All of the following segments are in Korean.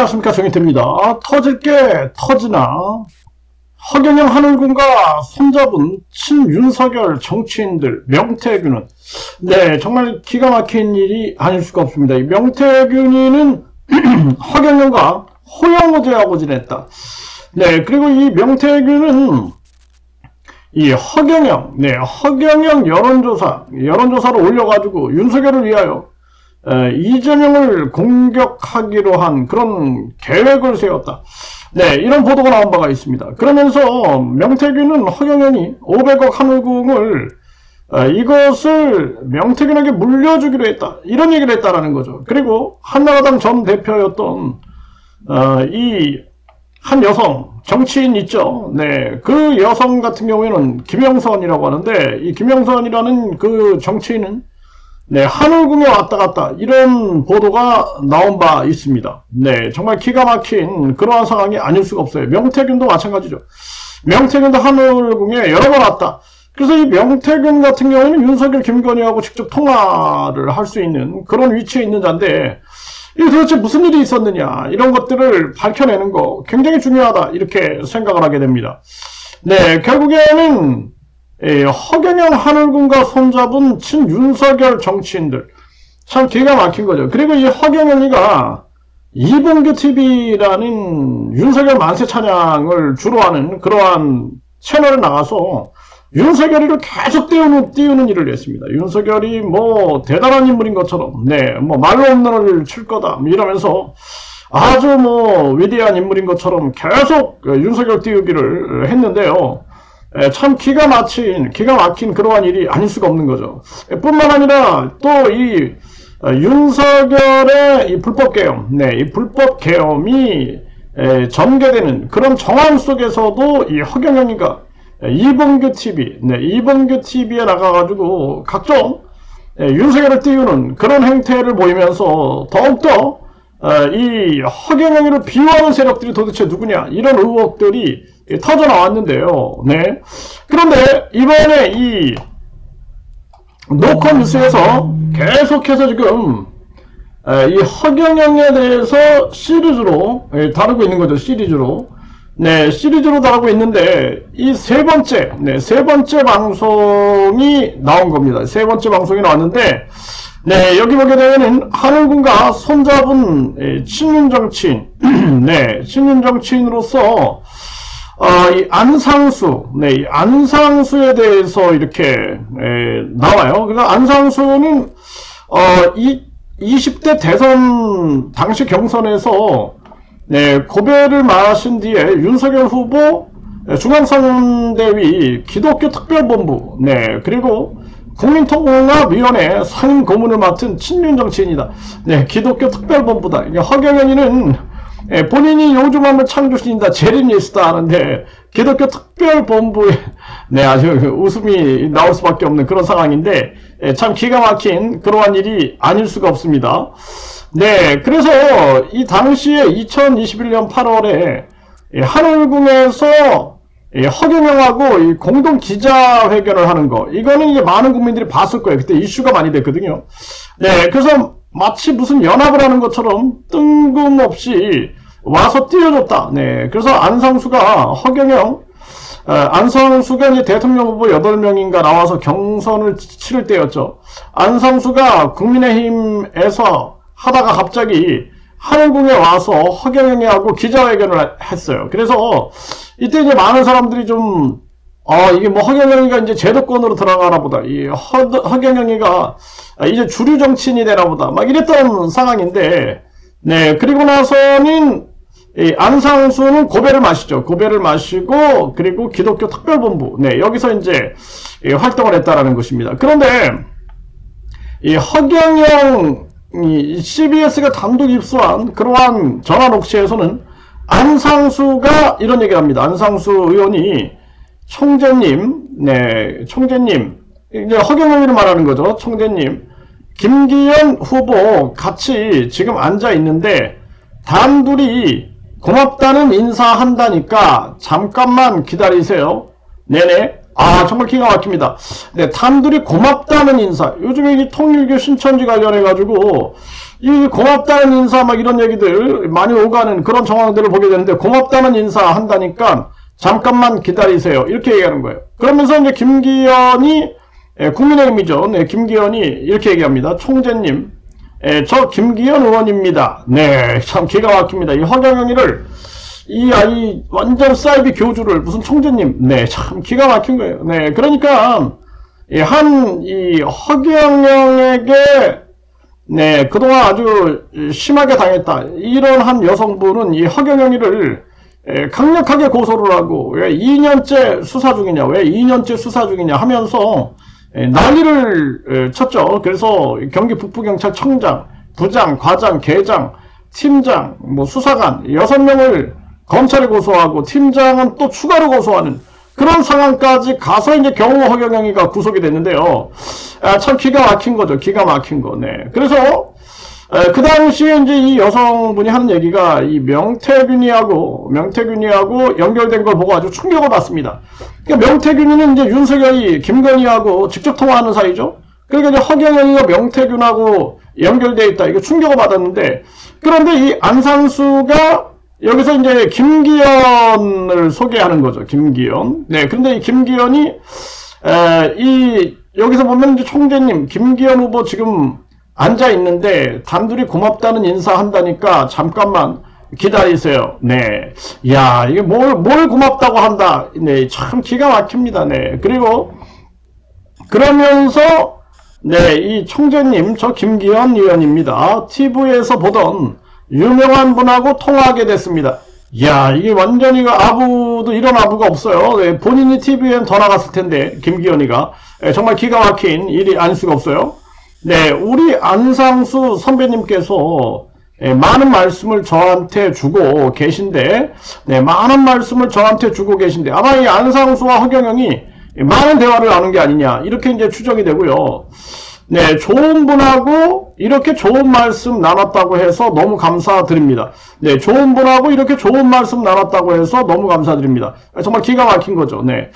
안녕하십니까, 정의태입니다. 터질게 터지나 허경영 하늘군과 손잡은 친윤석열 정치인들 명태균은 정말 기가 막힌 일이 아닐 수가 없습니다. 이 명태균이는 허경영과 호영호제하고 지냈다. 그리고 이 명태균은 이 허경영 여론조사를 올려가지고 윤석열을 위하여 이재명을 공격하기로 한 그런 계획을 세웠다. 이런 보도가 나온 바가 있습니다. 그러면서 명태균은 허경영이 500억 하늘궁을 이것을 명태균에게 물려주기로 했다. 이런 얘기를 했다라는 거죠. 그리고 한나라당 전 대표였던 이 한 여성 정치인 있죠. 그 여성 같은 경우에는 김영선이라고 하는데 이 김영선이라는 그 정치인은 하늘궁에 왔다 갔다 이런 보도가 나온 바 있습니다. 정말 기가 막힌 그러한 상황이 아닐 수가 없어요. 명태균도 마찬가지죠. 명태균도 하늘궁에 여러 번 왔다. 그래서 이 명태균 같은 경우에는 윤석열, 김건희하고 직접 통화를 할 수 있는 그런 위치에 있는 자인데 이게 도대체 무슨 일이 있었느냐 이런 것들을 밝혀내는 거 굉장히 중요하다 이렇게 생각을 하게 됩니다. 결국에는 허경영 하늘군과 손잡은 친윤석열 정치인들 참 기가 막힌 거죠. 그리고 이 허경영이가 이봉규TV라는 윤석열 만세 찬양을 주로 하는 그러한 채널에 나가서 윤석열이를 계속 띄우는 일을 했습니다. 윤석열이 뭐 대단한 인물인 것처럼 뭐 말로 홈런을 칠 거다 이러면서 아주 뭐 위대한 인물인 것처럼 계속 윤석열 띄우기를 했는데요. 참 기가 막힌 그러한 일이 아닐 수가 없는 거죠. 뿐만 아니라 또 이 윤석열의 이 불법 계엄, 이 불법 계엄이 전개되는 그런 정황 속에서도 이 허경영이가 이봉규TV에 나가가지고 각종 윤석열을 띄우는 그런 행태를 보이면서 더욱더 이 허경영이를 비호하는 세력들이 도대체 누구냐 이런 의혹들이 터져 나왔는데요. 그런데 이번에 이 노컷 뉴스에서 계속해서 지금 이 허경영에 대해서 시리즈로 다루고 있는 거죠. 시리즈로 다루고 있는데 이 세 번째 방송이 나온 겁니다. 세 번째 방송이 나왔는데 여기 보게 되면은 하늘군과 손잡은 친윤 정치인 친윤 정치인으로서 이 안상수에 대해서 이렇게 나와요. 그래서 안상수는 이 20대 대선 당시 경선에서 고배를 마신 뒤에 윤석열 후보 중앙선대위 기독교 특별본부 그리고 국민통합위원회 상임고문을 맡은 친윤 정치인이다. 기독교 특별본부다. 허경영이는 본인이 요즘 한번 창조신이다, 제리니스트다 하는데 기독교 특별본부에 아주 웃음이 나올 수밖에 없는 그런 상황인데 참 기가 막힌 그러한 일이 아닐 수가 없습니다. 그래서 이 당시에 2021년 8월에 하늘궁에서 허경영하고 이 공동 기자회견을 하는 거 이거는 이제 많은 국민들이 봤을 거예요. 그때 이슈가 많이 됐거든요. 그래서 마치 무슨 연합을 하는 것처럼 뜬금없이 와서 띄워줬다. 그래서 안상수가 이제 대통령 후보 8명인가 나와서 경선을 치를 때였죠. 안상수가 국민의힘에서 하다가 갑자기 하늘궁에 와서 허경영이하고 기자회견을 했어요. 그래서 이때 이제 많은 사람들이 좀 이게 뭐 허경영이가 이제 제도권으로 들어가나 보다. 이 허경영이가 이제 주류 정치인이 되나 보다. 막 이랬던 상황인데 그리고 나서는 이 안상수는 고배를 마시죠. 고배를 마시고 그리고 기독교 특별본부 여기서 이제 활동을 했다라는 것입니다. 그런데 이 허경영 CBS가 단독 입수한 그러한 전화 녹취에서는 안상수가 이런 얘기를 합니다. 안상수 의원이 총재님, 이제 허경영이를 말하는 거죠. 총재님, 김기현 후보 같이 지금 앉아 있는데 단둘이 고맙다는 인사한다니까 잠깐만 기다리세요. 정말 기가 막힙니다. 단둘이 고맙다는 인사. 요즘에 이 통일교 신천지 관련해가지고 이 고맙다는 인사 막 이런 얘기들 많이 오가는 그런 정황들을 보게 되는데 고맙다는 인사 한다니까 잠깐만 기다리세요. 이렇게 얘기하는 거예요. 그러면서 이제 김기현이 국민의힘이죠. 네, 김기현이 이렇게 얘기합니다. 총재님, 저 김기현 의원입니다. 네, 참 기가 막힙니다. 이 허경영이를 이 아이 완전 사이비 교주를 무슨 총재님, 네, 참 기가 막힌 거예요. 네, 그러니까 이 허경영에게 네, 그동안 아주 심하게 당했다. 이런 한 여성분은 이 허경영이를 강력하게 고소를 하고 왜 2년째 수사 중이냐, 왜 2년째 수사 중이냐 하면서 난리를 쳤죠. 그래서 경기 북부경찰청장, 부장, 과장, 계장, 팀장, 뭐 수사관 6명을 검찰에 고소하고 팀장은 또 추가로 고소하는 그런 상황까지 가서 이제 겨우 허경영이가 구속이 됐는데요. 참 기가 막힌 거죠. 기가 막힌 거. 네. 그래서 그 당시에 이제 이 여성분이 하는 얘기가 이 명태균이하고 연결된 걸 보고 아주 충격을 받습니다. 그러니까 명태균이는 이제 윤석열이 김건희하고 직접 통화하는 사이죠. 그러니까 이제 허경영이가 명태균하고 연결돼 있다. 이거 충격을 받았는데 그런데 이 안상수가 여기서 이제 김기현을 소개하는 거죠. 김기현. 네. 근데 이 김기현이 여기서 보면 이제 총재님 김기현 후보 지금 앉아 있는데 단둘이 고맙다는 인사한다니까 잠깐만 기다리세요. 네. 야, 이게 뭘 고맙다고 한다. 네. 참 기가 막힙니다. 네. 그리고 그러면서 네, 이 총재님 저 김기현 의원입니다. TV에서 보던 유명한 분하고 통화하게 됐습니다. 이야, 이게 완전히 아부도 이런 아부가 없어요. 네, 본인이 TV엔 더 나갔을 텐데, 김기현이가. 정말 기가 막힌 일이 아닐 수가 없어요. 네, 우리 안상수 선배님께서 많은 말씀을 저한테 주고 계신데, 네, 많은 말씀을 저한테 주고 계신데, 아마 이 안상수와 허경영이 많은 대화를 나눈 게 아니냐, 이렇게 이제 추정이 되고요. 네, 좋은 분하고 이렇게 좋은 말씀 나눴다고 해서 너무 감사드립니다. 네, 좋은 분하고 이렇게 좋은 말씀 나눴다고 해서 너무 감사드립니다. 정말 기가 막힌 거죠. 네.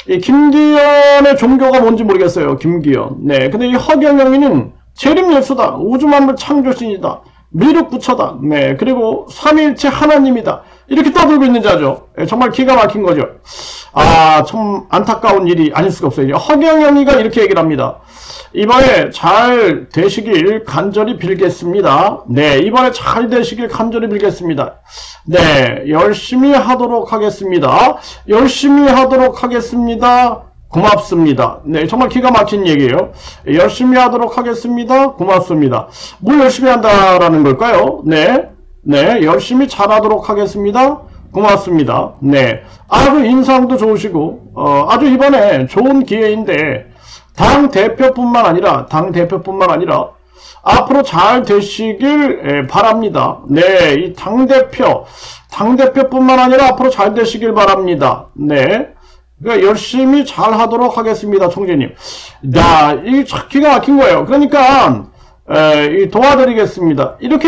이 김기현의 종교가 뭔지 모르겠어요. 김기현. 네. 근데 이 허경영이는 재림예수다. 우주만물 창조신이다. 미륵부처다. 네. 그리고 삼위일체 하나님이다. 이렇게 떠들고 있는 자죠. 네, 정말 기가 막힌 거죠. 아, 참 안타까운 일이 아닐 수가 없어요. 허경영이가 이렇게 얘기를 합니다. 이번에 잘 되시길 간절히 빌겠습니다. 네, 이번에 잘 되시길 간절히 빌겠습니다. 네, 열심히 하도록 하겠습니다. 열심히 하도록 하겠습니다. 고맙습니다. 네, 정말 기가 막힌 얘기예요. 열심히 하도록 하겠습니다. 고맙습니다. 뭘 열심히 한다라는 걸까요? 네, 네, 열심히 잘하도록 하겠습니다. 고맙습니다. 네, 아주 인상도 좋으시고 아주 이번에 좋은 기회인데 당 대표뿐만 아니라 앞으로 잘 되시길 바랍니다. 네, 이 당대표뿐만 아니라 앞으로 잘 되시길 바랍니다. 네. 그러니까 열심히 잘 하도록 하겠습니다, 총재님. 야, 이 기가 막힌 거예요. 그러니까 도와드리겠습니다. 이런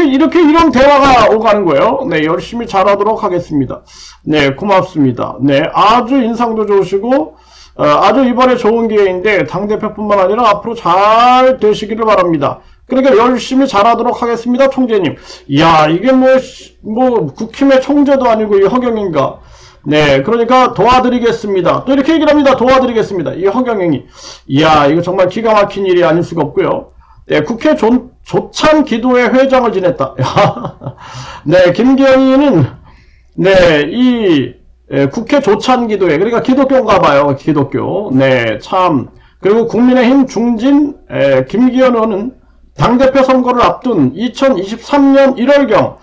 대화가 오가는 거예요. 네, 열심히 잘 하도록 하겠습니다. 네, 고맙습니다. 네, 아주 인상도 좋으시고 아주 이번에 좋은 기회인데 당대표뿐만 아니라 앞으로 잘 되시기를 바랍니다. 그러니까 열심히 잘하도록 하겠습니다, 총재님. 이야, 이게 뭐 국힘의 총재도 아니고 이 허경영인가. 네, 그러니까 도와드리겠습니다. 또 이렇게 얘기를 합니다. 도와드리겠습니다. 이 허경영이. 이야, 이거 정말 기가 막힌 일이 아닐 수가 없고요. 네, 국회 조찬 기도회 회장을 지냈다. 네, 김기현이는 네, 국회 조찬기도회, 그러니까 기독교인가 봐요. 기독교. 네, 참. 그리고 국민의힘 중진 김기현 의원은 당대표 선거를 앞둔 2023년 1월경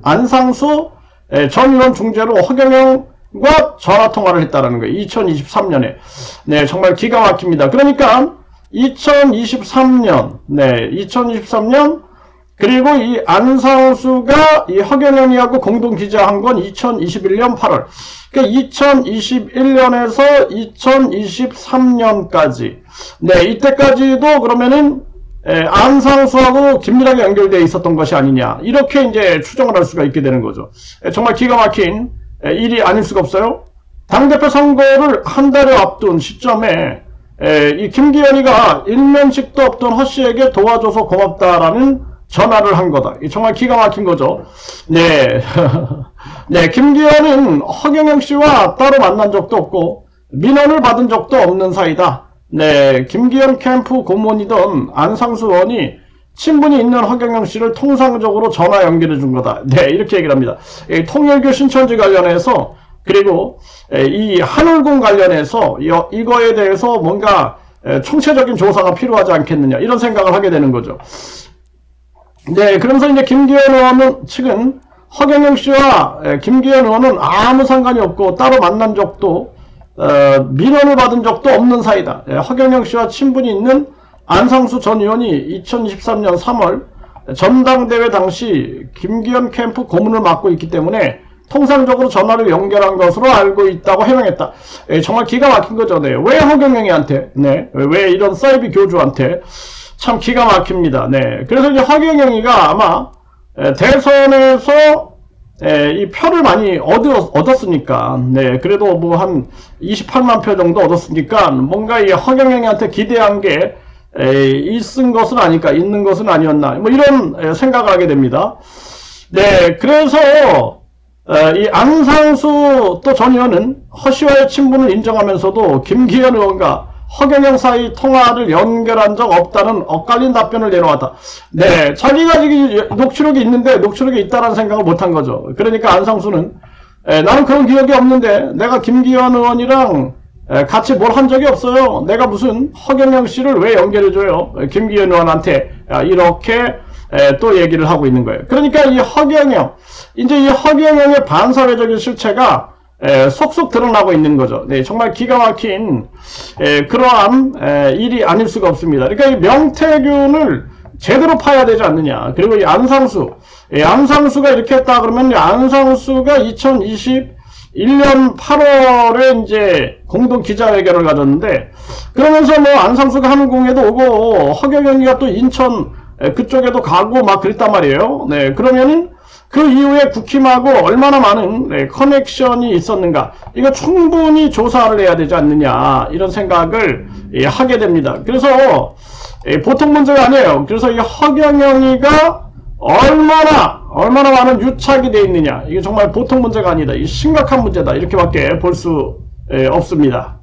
안상수 전 의원 중재로 허경영과 전화통화를 했다라는 거예요. 2023년에. 네, 정말 기가 막힙니다. 그러니까 2023년 그리고 이 안상수가 이 허경영이하고 공동 기자한 건 2021년 8월. 그러니까 2021년에서 2023년까지. 네, 이때까지도 그러면은 안상수하고 긴밀하게 연결되어 있었던 것이 아니냐. 이렇게 이제 추정을 할 수가 있게 되는 거죠. 정말 기가 막힌 일이 아닐 수가 없어요. 당대표 선거를 한 달여 앞둔 시점에 이 김기현이가 일면식도 없던 허씨에게 도와줘서 고맙다라는 전화를 한 거다. 정말 기가 막힌 거죠. 네. 네, 김기현은 허경영 씨와 따로 만난 적도 없고 민원을 받은 적도 없는 사이다. 네, 김기현 캠프 고문이던 안상수 의원이 친분이 있는 허경영 씨를 통상적으로 전화 연결해 준 거다. 네, 이렇게 얘기를 합니다. 통일교 신천지 관련해서 그리고 이 한울군 관련해서 이거에 대해서 뭔가 총체적인 조사가 필요하지 않겠느냐 이런 생각을 하게 되는 거죠. 네, 그러면서 이제 김기현 의원 측은 허경영 씨와 김기현 의원은 아무 상관이 없고 따로 만난 적도 민원을 받은 적도 없는 사이다. 허경영 씨와 친분이 있는 안상수 전 의원이 2023년 3월 전당대회 당시 김기현 캠프 고문을 맡고 있기 때문에 통상적으로 전화를 연결한 것으로 알고 있다고 해명했다. 정말 기가 막힌 거죠. 네. 왜 허경영이한테? 네. 왜 이런 사이비 교주한테? 참 기가 막힙니다. 네. 그래서 이제 허경영이가 아마 대선에서 이 표를 많이 얻었으니까, 네. 그래도 뭐 한 28만 표 정도 얻었으니까 뭔가 이 허경영이한테 기대한 게 있는 것은 아니었나. 뭐 이런 생각을 하게 됩니다. 네. 그래서 이 안상수 또 전 의원은 허씨와의 친분을 인정하면서도 김기현 의원과 허경영 사이 통화를 연결한 적 없다는 엇갈린 답변을 내놓았다. 네, 자기가 지금 녹취록이 있는데 녹취록이 있다는 생각을 못한 거죠. 그러니까 안상수는 나는 그런 기억이 없는데 내가 김기현 의원이랑 같이 뭘 한 적이 없어요. 내가 무슨 허경영 씨를 왜 연결해줘요? 김기현 의원한테 이렇게 또 얘기를 하고 있는 거예요. 그러니까 이 허경영, 이제 이 허경영의 반사회적인 실체가 속속 드러나고 있는 거죠. 네, 정말 기가 막힌 그러한 일이 아닐 수가 없습니다. 그러니까 이 명태균을 제대로 파야 되지 않느냐. 그리고 이 안상수가 이렇게 했다 그러면 안상수가 2021년 8월에 이제 공동 기자회견을 가졌는데 그러면서 뭐 안상수가 한국공에도 오고 허경영이가 또 인천 그쪽에도 가고 막 그랬단 말이에요. 네, 그러면은 그 이후에 국힘하고 얼마나 많은 커넥션이 있었는가 이거 충분히 조사를 해야 되지 않느냐 이런 생각을 하게 됩니다. 그래서 보통 문제가 아니에요. 그래서 이 허경영이가 얼마나 많은 유착이 돼 있느냐 이게 정말 보통 문제가 아니다. 이 심각한 문제다 이렇게밖에 볼 수 없습니다.